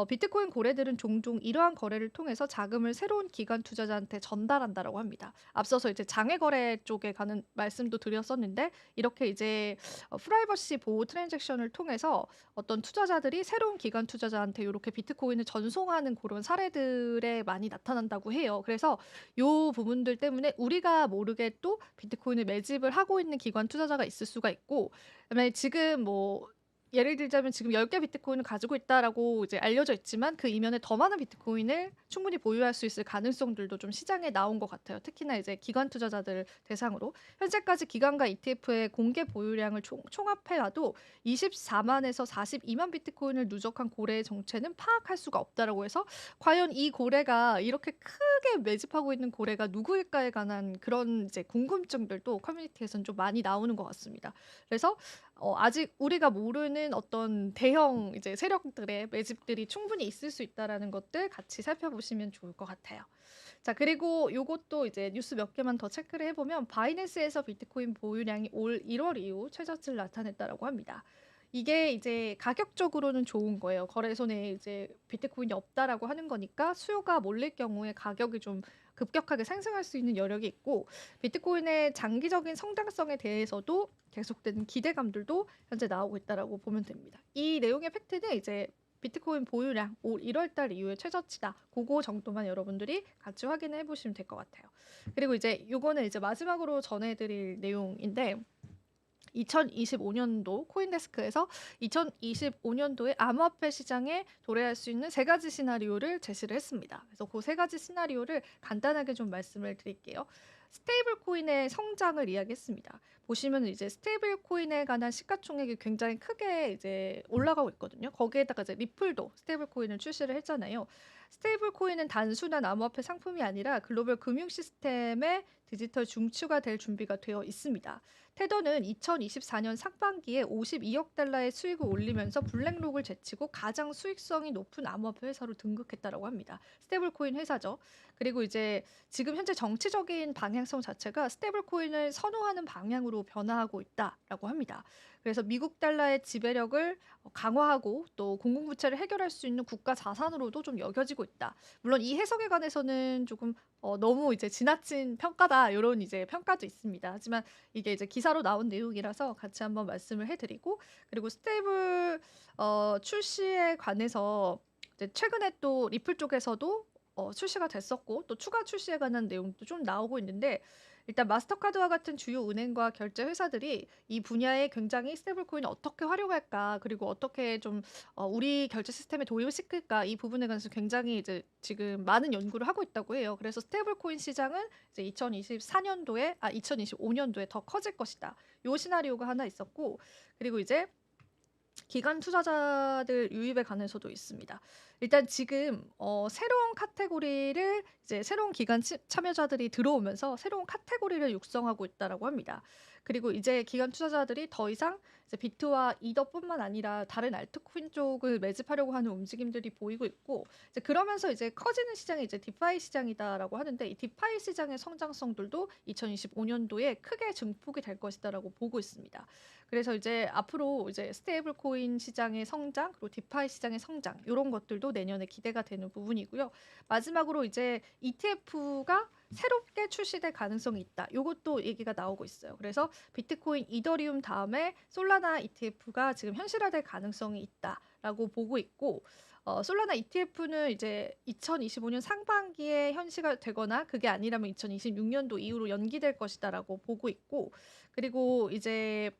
비트코인 고래들은 종종 이러한 거래를 통해서 자금을 새로운 기관 투자자한테 전달한다라고 합니다. 앞서서 이제 장외 거래 쪽에 가는 말씀도 드렸었는데 이렇게 이제 프라이버시 보호 트랜잭션을 통해서 어떤 투자자들이 새로운 기관 투자자한테 이렇게 비트코인을 전송하는 그런 사례들에 많이 나타난다고 해요. 그래서 요 부분들 때문에 우리가 모르게 또 비트코인을 매집을 하고 있는 기관 투자자가 있을 수가 있고 그다음에 지금 뭐 예를 들자면 지금 10개 비트코인을 가지고 있다라고 이제 알려져 있지만 그 이면에 더 많은 비트코인을 충분히 보유할 수 있을 가능성들도 좀 시장에 나온 것 같아요. 특히나 이제 기관 투자자들 대상으로 현재까지 기관과 ETF의 공개 보유량을 총합해놔도 24만에서 42만 비트코인을 누적한 고래의 정체는 파악할 수가 없다라고 해서 과연 이 고래가 이렇게 크게 매집하고 있는 고래가 누구일까에 관한 그런 이제 궁금증들도 커뮤니티에서는 좀 많이 나오는 것 같습니다. 그래서 아직 우리가 모르는 어떤 대형 이제 세력들의 매집들이 충분히 있을 수 있다라는 것들 같이 살펴보시면 좋을 것 같아요. 자, 그리고 요것도 이제 뉴스 몇 개만 더 체크를 해보면 바이낸스에서 비트코인 보유량이 올 1월 이후 최저치를 나타냈다라고 합니다. 이게 이제 가격적으로는 좋은 거예요. 거래소 내에 이제 비트코인이 없다라고 하는 거니까 수요가 몰릴 경우에 가격이 좀 급격하게 상승할 수 있는 여력이 있고 비트코인의 장기적인 성장성에 대해서도 계속되는 기대감들도 현재 나오고 있다라고 보면 됩니다. 이 내용의 팩트는 이제 비트코인 보유량 올 1월 달 이후에 최저치다. 그거 정도만 여러분들이 같이 확인해 보시면 될 것 같아요. 그리고 이제 요거는 이제 마지막으로 전해드릴 내용인데 2025년도 코인데스크에서 2025년도에 암호화폐 시장에 도래할 수 있는 3가지 시나리오를 제시를 했습니다. 그래서 그 3가지 시나리오를 간단하게 좀 말씀을 드릴게요. 스테이블 코인의 성장을 이야기했습니다. 보시면 이제 스테이블 코인에 관한 시가총액이 굉장히 크게 이제 올라가고 있거든요. 거기에다가 이제 리플도 스테이블 코인을 출시를 했잖아요. 스테이블 코인은 단순한 암호화폐 상품이 아니라 글로벌 금융 시스템의 디지털 중추가 될 준비가 되어 있습니다. 테더는 2024년 상반기에 52억 달러의 수익을 올리면서 블랙록을 제치고 가장 수익성이 높은 암호화폐 회사로 등극했다라고 합니다. 스테이블 코인 회사죠. 그리고 이제 지금 현재 정치적인 방향성 자체가 스테이블 코인을 선호하는 방향으로 변화하고 있다라고 합니다. 그래서 미국 달러의 지배력을 강화하고 또 공공부채를 해결할 수 있는 국가 자산으로도 좀 여겨지고 있다. 물론 이 해석에 관해서는 조금 너무 이제 지나친 평가다 이런 이제 평가도 있습니다. 하지만 이게 이제 기사로 나온 내용이라서 같이 한번 말씀을 해드리고 그리고 스테이블 출시에 관해서 이제 최근에 또 리플 쪽에서도 출시가 됐었고 또 추가 출시에 관한 내용도 좀 나오고 있는데 일단 마스터카드와 같은 주요 은행과 결제 회사들이 이 분야에 굉장히 스테이블 코인을 어떻게 활용할까 그리고 어떻게 좀 우리 결제 시스템에 도입을 시킬까 이 부분에 관해서 굉장히 이제 지금 많은 연구를 하고 있다고 해요. 그래서 스테이블 코인 시장은 이제 2025년도에 더 커질 것이다. 요 시나리오가 하나 있었고 그리고 이제 기관 투자자들 유입에 관해서도 있습니다. 일단 지금 새로운 카테고리를 이제 새로운 기관 참여자들이 들어오면서 새로운 카테고리를 육성하고 있다라고 합니다. 그리고 이제 기관 투자자들이 더 이상 이제 비트와 이더뿐만 아니라 다른 알트코인 쪽을 매집하려고 하는 움직임들이 보이고 있고 이제 그러면서 이제 커지는 시장이 이제 디파이 시장이다라고 하는데 이 디파이 시장의 성장성들도 2025년도에 크게 증폭이 될 것이다라고 보고 있습니다. 그래서 이제 앞으로 이제 스테이블 코인 시장의 성장 그리고 디파이 시장의 성장 이런 것들도 내년에 기대가 되는 부분이고요. 마지막으로 이제 ETF가 새롭게 출시될 가능성이 있다. 이것도 얘기가 나오고 있어요. 그래서 비트코인, 이더리움 다음에 솔라나 ETF가 지금 현실화될 가능성이 있다라고 보고 있고 솔라나 ETF는 이제 2025년 상반기에 현시가 되거나 그게 아니라면 2026년도 이후로 연기될 것이다라고 보고 있고 그리고 이제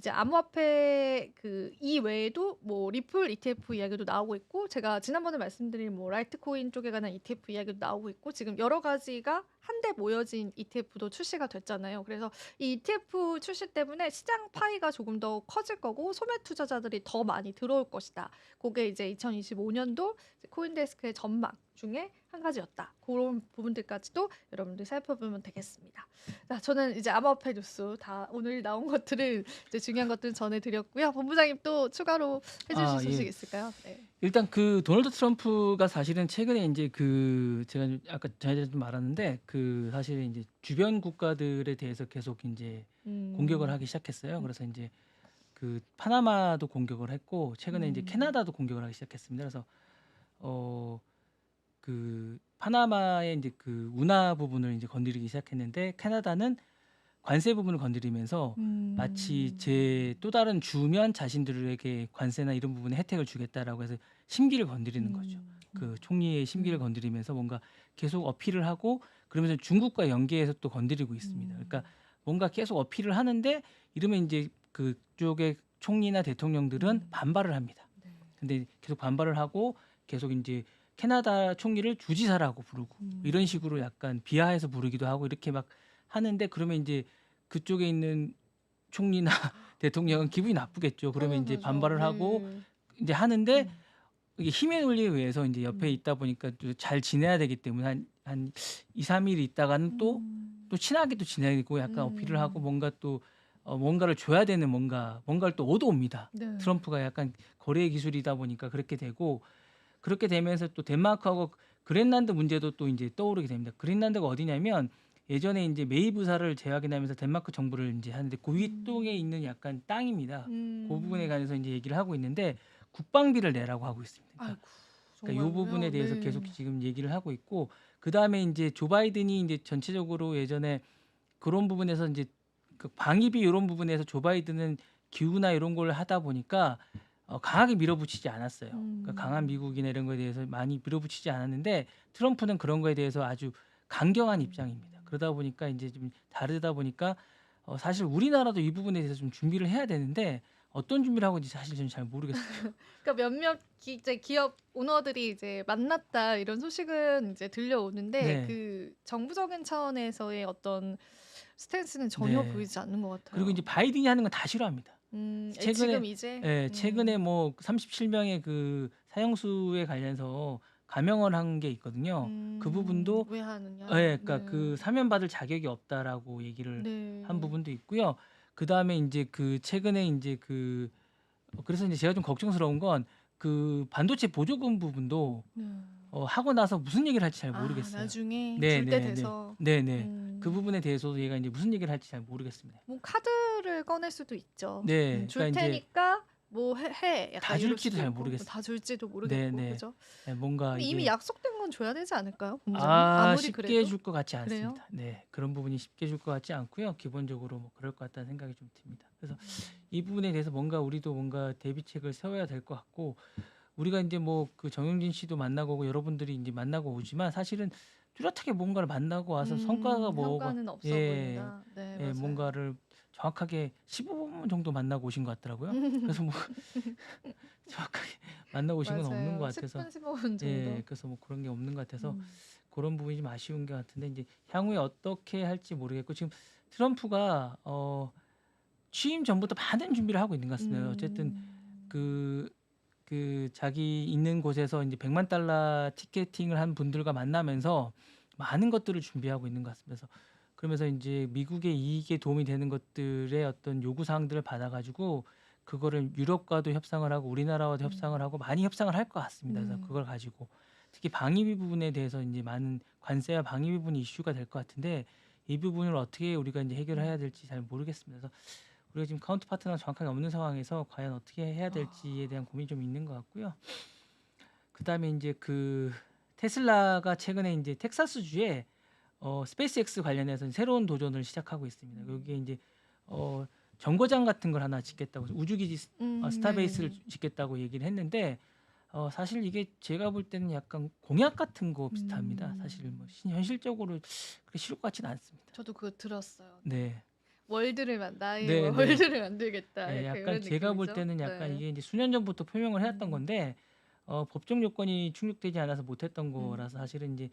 암호화폐 그 이외에도 뭐 리플 ETF 이야기도 나오고 있고 제가 지난번에 말씀드린 뭐 라이트코인 쪽에 관한 ETF 이야기도 나오고 있고 지금 여러 가지가 한데 모여진 ETF도 출시가 됐잖아요. 그래서 이 ETF 출시 때문에 시장 파이가 조금 더 커질 거고 소매 투자자들이 더 많이 들어올 것이다. 그게 이제 2025년도 코인데스크의 전망 중에 한 가지였다. 그런 부분들까지도 여러분들 살펴보면 되겠습니다. 자, 저는 이제 암호화폐 뉴스 다 오늘 나온 것들은 이제 중요한 것들은 전해드렸고요. 본부장님 또 추가로 해주실 소식 예. 있을까요? 네. 일단 그 도널드 트럼프가 사실은 최근에 이제 그 제가 아까 전에 좀 말았는데 그 사실 이제 주변 국가들에 대해서 계속 이제 공격을 하기 시작했어요. 그래서 이제 그 파나마도 공격을 했고 최근에 이제 캐나다도 공격을 하기 시작했습니다. 그래서 그 파나마의 이제 그 운하 부분을 이제 건드리기 시작했는데 캐나다는 관세 부분을 건드리면서 마치 제 또 다른 주면 자신들에게 관세나 이런 부분에 혜택을 주겠다라고 해서 심기를 건드리는 거죠. 그 총리의 심기를 건드리면서 뭔가 계속 어필을 하고 그러면서 중국과 연계해서 또 건드리고 있습니다. 그러니까 뭔가 계속 어필을 하는데 이러면 이제 그쪽의 총리나 대통령들은 반발을 합니다. 네. 근데 계속 반발을 하고 계속 이제 캐나다 총리를 주지사라고 부르고 이런 식으로 약간 비하해서 부르기도 하고 이렇게 막 하는데 그러면 이제 그쪽에 있는 총리나 대통령은 기분이 나쁘겠죠. 그러면 이제 당연하죠. 반발을 하고 네. 이제 하는데 이게 힘의 논리에 의해서 이제 옆에 있다 보니까 또 잘 지내야 되기 때문에 한 2, 3일 있다가는 또 친하게 또 지내고 약간 어필을 하고 뭔가 또 뭔가를 줘야 되는 뭔가를 또 얻어옵니다. 네. 트럼프가 약간 거래 기술이다 보니까 그렇게 되고 그렇게 되면서 또 덴마크하고 그린란드 문제도 또 이제 떠오르게 됩니다. 그린란드가 어디냐면 예전에 이제 메이브사를 제약이나면서 덴마크 정부를 이제 하는데 그 위쪽에 있는 약간 땅입니다. 그 부분에 관해서 이제 얘기를 하고 있는데 국방비를 내라고 하고 있습니다. 아이고, 그러니까 이 부분에 정말로요? 대해서 네. 계속 지금 얘기를 하고 있고 그 다음에 이제 조 바이든이 이제 전체적으로 예전에 그런 부분에서 이제 그 방위비 이런 부분에서 조 바이든은 기후나 이런 걸 하다 보니까 강하게 밀어붙이지 않았어요. 그러니까 강한 미국이나 이런 거에 대해서 많이 밀어붙이지 않았는데 트럼프는 그런 거에 대해서 아주 강경한 입장입니다. 그러다 보니까 이제 좀 다르다 보니까 사실 우리나라도 이 부분에 대해서 좀 준비를 해야 되는데 어떤 준비를 하고 있는지 사실 저는 잘 모르겠어요. 그러니까 몇몇 이제 기업 오너들이 이제 만났다 이런 소식은 이제 들려오는데 네. 그 정부적인 차원에서의 어떤 스탠스는 전혀 네. 보이지 않는 것 같아요. 그리고 이제 바이든이 하는 건 다 싫어합니다. 최근에 지금 이제 최근에 뭐 37명의 그 사형수에 관련해서 감형을 한 게 있거든요. 그 부분도 왜 하느냐? 그러니까 네. 그 사면받을 자격이 없다라고 얘기를 네. 한 부분도 있고요. 그다음에 이제 그 최근에 이제 그래서 이제 제가 좀 걱정스러운 건 그 반도체 보조금 부분도 네. 하고 나서 무슨 얘기를 할지 잘 모르겠어요. 나중에 네, 줄 때 네, 네. 돼서 네, 네. 그 부분에 대해서도 얘가 이제 무슨 얘기를 할지 잘 모르겠습니다. 뭐 카드를 꺼낼 수도 있죠. 네, 줄 그러니까 이제 테니까 뭐 해 다 약간 이럴 줄지도 수도 잘 있고 모르겠어요. 다 줄지도 네, 모르겠고 네. 그죠? 네, 뭔가 근데 이미 이게 약속된 건 줘야 되지 않을까요, 본부장님? 아무리 쉽게 그래도 줄 것 같지 그래요? 않습니다. 네, 그런 부분이 쉽게 줄 것 같지 않고요. 기본적으로 뭐 그럴 것 같다는 생각이 좀 듭니다. 그래서 이 부분에 대해서 뭔가 우리도 뭔가 대비책을 세워야 될 것 같고 우리가 이제 뭐 그 정영진 씨도 만나고 오고 여러분들이 이제 만나고 오지만 사실은 뚜렷하게 뭔가를 만나고 와서 성과가 뭐가 성과는 없어 예, 보인다. 네, 예, 맞아요. 뭔가를 정확하게 15분 정도 만나고 오신 것 같더라고요. 그래서 뭐 정확하게 만나고 오신 건 없는 것 맞아요. 같아서 10분, 15분 예, 정도. 그래서 뭐 그런 게 없는 것 같아서 음. 그런 부분이 좀 아쉬운 것 같은데 이제 향후에 어떻게 할지 모르겠고 지금 트럼프가 취임 전부터 많은 준비를 하고 있는 것 같습니다. 어쨌든 그 자기 있는 곳에서 이제 100만 달러 티켓팅을 한 분들과 만나면서 많은 것들을 준비하고 있는 것 같습니다. 그러면서 이제 미국의 이익에 도움이 되는 것들의 어떤 요구 사항들을 받아가지고 그거를 유럽과도 협상을 하고 우리나라와도 협상을 하고 많이 협상을 할 것 같습니다. 그래서 그걸 가지고 특히 방위비 부분에 대해서 이제 많은 관세와 방위비 부분이 이슈가 될 것 같은데 이 부분을 어떻게 우리가 이제 해결을 해야 될지 잘 모르겠습니다. 그래서 우리가 지금 카운터 파트너가 정확하게 없는 상황에서 과연 어떻게 해야 될지에 대한 고민이 좀 있는 것 같고요. 그다음에 이제 그 테슬라가 최근에 이제 텍사스주에 스페이스X 관련해서 새로운 도전을 시작하고 있습니다. 여기에 이제 정거장 같은 걸 하나 짓겠다고 우주기지 스타베이스를 네네네. 짓겠다고 얘기를 했는데 사실 이게 제가 볼 때는 약간 공약 같은 거 비슷합니다. 사실 뭐 현실적으로 그렇게 쉬울 것 같지는 않습니다. 저도 그거 들었어요. 네. 나의 네, 네. 월드를 만들겠다. 예, 약간 약간 이런 제가 볼 느낌이죠. 때는 약간 네. 이게 이제 수년 전부터 표명을 해왔던 음. 건데 법적 요건이 충족되지 않아서 못했던 거라서 음. 사실은 이제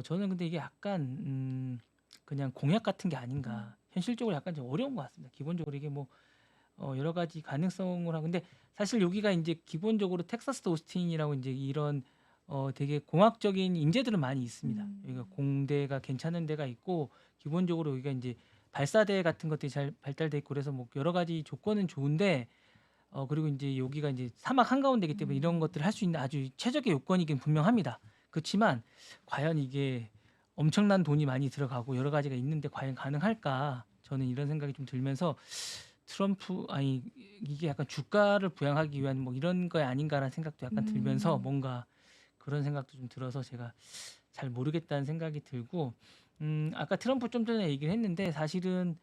저는 근데 이게 약간 그냥 공약 같은 게 아닌가. 현실적으로 약간 좀 어려운 것 같습니다. 기본적으로 이게 뭐 여러 가지 가능성을 하고 근데 사실 여기가 이제 기본적으로 텍사스 오스틴이라고 이제 이런 되게 공학적인 인재들은 많이 있습니다. 여기가 공대가 괜찮은 데가 있고 기본적으로 여기가 이제 발사대 같은 것들이 잘 발달돼 있고 그래서 뭐 여러 가지 조건은 좋은데 그리고 이제 여기가 이제 사막 한가운데이기 때문에 이런 것들을 할 수 있는 아주 최적의 요건이긴 분명합니다. 그렇지만 과연 이게 엄청난 돈이 많이 들어가고 여러 가지가 있는데 과연 가능할까? 저는 이런 생각이 좀 들면서 이게 약간 주가를 부양하기 위한 뭐 이런 거 아닌가라는 생각도 약간 들면서 뭔가 그런 생각도 좀 들어서 제가 잘 모르겠다는 생각이 들고 아까 트럼프 좀 전에 얘기를 했는데 사실은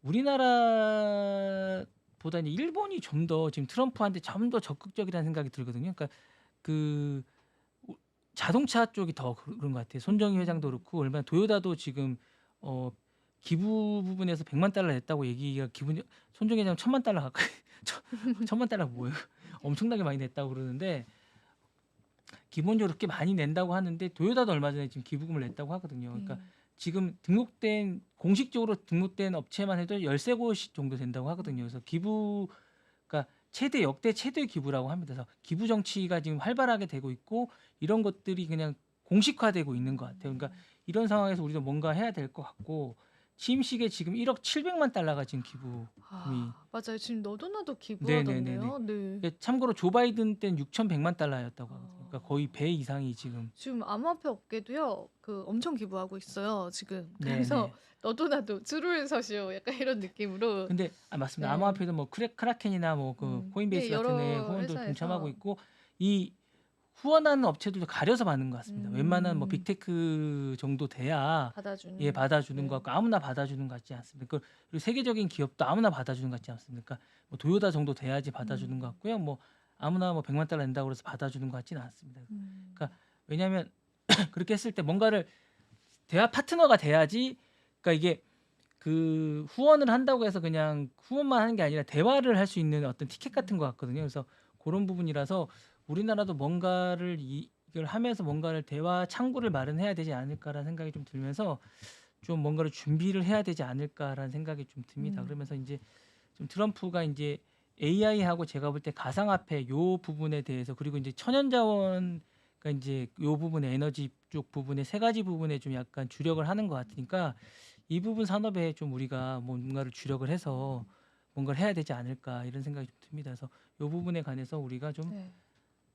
우리나라보다 이제 일본이 좀 더 지금 트럼프한테 좀 더 적극적이라는 생각이 들거든요. 그러니까 그 자동차 쪽이 더 그런 것 같아요. 손정희 회장도 그렇고 얼마나 도요타도 지금 어, 기부 부분에서 100만 달러 냈다고 얘기가 손정희 회장 1000만 달러 가까이 1000만 달러 뭐예요? 엄청나게 많이 냈다고 그러는데 기본적으로 그렇게 많이 낸다고 하는데 도요타도 얼마 전에 지금 기부금을 냈다고 하거든요. 그러니까 지금 공식적으로 등록된 업체만 해도 13곳 정도 된다고 하거든요. 그래서 그러니까 역대 최대 기부라고 합니다. 그래서 기부 정치가 지금 활발하게 되고 있고 이런 것들이 그냥 공식화되고 있는 것 같아요. 그러니까 이런 상황에서 우리도 뭔가 해야 될 것 같고 취임식에 지금 1억 700만 달러가 지금 기부금이 맞아요. 지금 너도나도 네네네네. 기부하던데요. 네. 참고로 조 바이든 때는 6,100만 달러였다고 하거든요. 그러니까 거의 배 이상이 지금. 지금 암호화폐 업계도요. 엄청 기부하고 있어요, 지금. 그래서 네네. 너도나도 줄을 서시오. 약간 이런 느낌으로. 근데 맞습니다. 네. 암호화폐도 뭐 크라켄이나 뭐 그 코인베이스 네, 같은 애 여러 후원도 동참하고 회사에서 있고 이 후원하는 업체들도 가려서 받는 것 같습니다. 웬만한 뭐 음, 빅테크 정도 돼야 받아주는. 받아주는 네. 것 같고 아무나 받아주는 것 같지 않습니까? 그리고 세계적인 기업도 아무나 받아주는 것 같지 않습니까? 뭐 도요타 정도 돼야지 받아주는 것 같고요. 뭐 아무나 뭐 100만 달러 낸다고 해서 받아주는 것 같지는 않습니다. 그러니까 왜냐하면 그렇게 했을 때 뭔가를 대화 파트너가 돼야지. 그러니까 이게 그 후원을 한다고 해서 그냥 후원만 하는 게 아니라 대화를 할 수 있는 어떤 티켓 같은 것 같거든요. 그래서 그런 부분이라서 우리나라도 뭔가를 이걸 하면서 뭔가를 대화 창구를 마련해야 되지 않을까라는 생각이 좀 들면서 좀 뭔가를 준비를 해야 되지 않을까라는 생각이 좀 듭니다. 그러면서 이제 좀 트럼프가 이제 AI하고 제가 볼 때 가상화폐 요 부분에 대해서 그리고 이제 천연자원 그러니까 이제 요 부분에 에너지 쪽 부분에 세 가지 부분에 좀 약간 주력을 하는 것 같으니까 이 부분 산업에 좀 우리가 뭔가를 주력을 해서 뭔가를 해야 되지 않을까 이런 생각이 좀 듭니다. 그래서 이 부분에 관해서 우리가 좀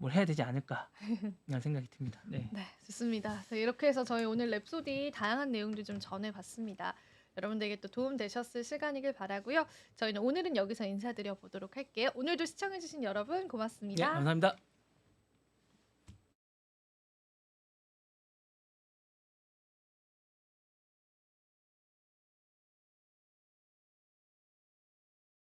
뭘 해야 되지 않을까라는 생각이 듭니다. 네. 네, 좋습니다. 네, 이렇게 해서 저희 오늘 랩소디 다양한 내용들 좀 전해봤습니다. 여러분들에게 또 도움 되셨을 시간이길 바라고요. 저희는 오늘은 여기서 인사드려 보도록 할게요. 오늘도 시청해주신 여러분 네, 고맙습니다. 감사합니다.